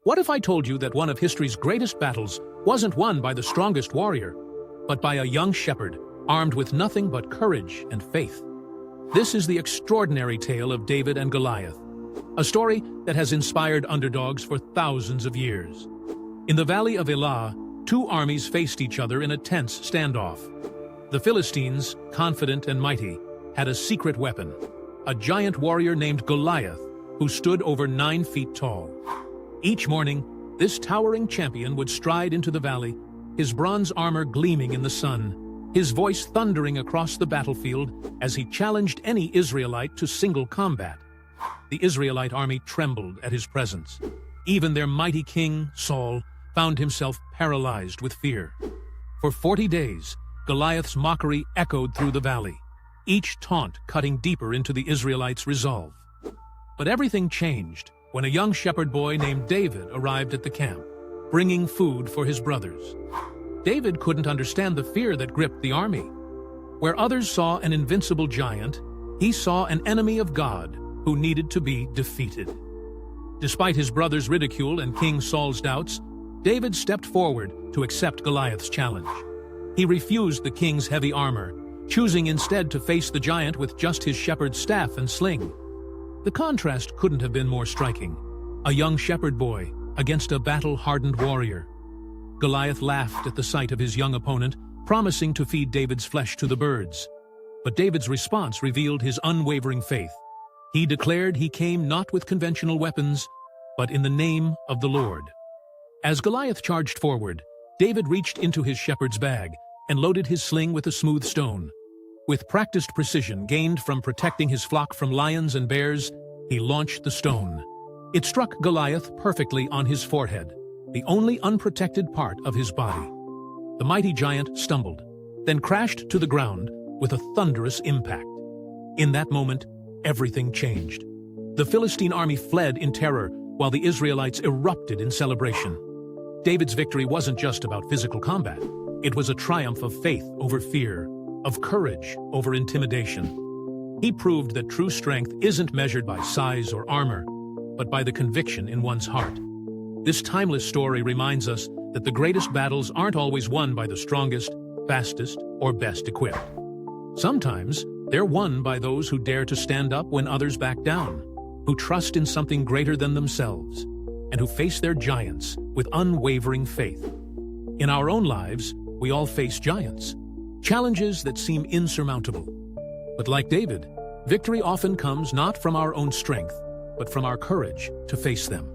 What if I told you that one of history's greatest battles wasn't won by the strongest warrior, but by a young shepherd armed with nothing but courage and faith? This is the extraordinary tale of David and Goliath, a story that has inspired underdogs for thousands of years. In the valley of Elah, two armies faced each other in a tense standoff. The Philistines, confident and mighty, had a secret weapon, a giant warrior named Goliath, who stood over 9 feet tall. Each morning, this towering champion would stride into the valley, his bronze armor gleaming in the sun, his voice thundering across the battlefield as he challenged any Israelite to single combat. The Israelite army trembled at his presence. Even their mighty king, Saul, found himself paralyzed with fear. For 40 days, Goliath's mockery echoed through the valley, each taunt cutting deeper into the Israelites' resolve. But everything changed when a young shepherd boy named David arrived at the camp, bringing food for his brothers. David couldn't understand the fear that gripped the army. Where others saw an invincible giant, he saw an enemy of God who needed to be defeated. Despite his brother's ridicule and King Saul's doubts, David stepped forward to accept Goliath's challenge. He refused the king's heavy armor, choosing instead to face the giant with just his shepherd's staff and sling. The contrast couldn't have been more striking. A young shepherd boy against a battle-hardened warrior. Goliath laughed at the sight of his young opponent, promising to feed David's flesh to the birds. But David's response revealed his unwavering faith. He declared he came not with conventional weapons, but in the name of the Lord. As Goliath charged forward, David reached into his shepherd's bag and loaded his sling with a smooth stone. With practiced precision gained from protecting his flock from lions and bears, he launched the stone. It struck Goliath perfectly on his forehead, the only unprotected part of his body. The mighty giant stumbled, then crashed to the ground with a thunderous impact. In that moment, everything changed. The Philistine army fled in terror, while the Israelites erupted in celebration. David's victory wasn't just about physical combat. It was a triumph of faith over fear, of courage over intimidation. He proved that true strength isn't measured by size or armor, but by the conviction in one's heart. This timeless story reminds us that the greatest battles aren't always won by the strongest, fastest, or best equipped. Sometimes, they're won by those who dare to stand up when others back down, who trust in something greater than themselves, and who face their giants with unwavering faith. In our own lives, we all face giants, challenges that seem insurmountable. But like David, victory often comes not from our own strength, but from our courage to face them.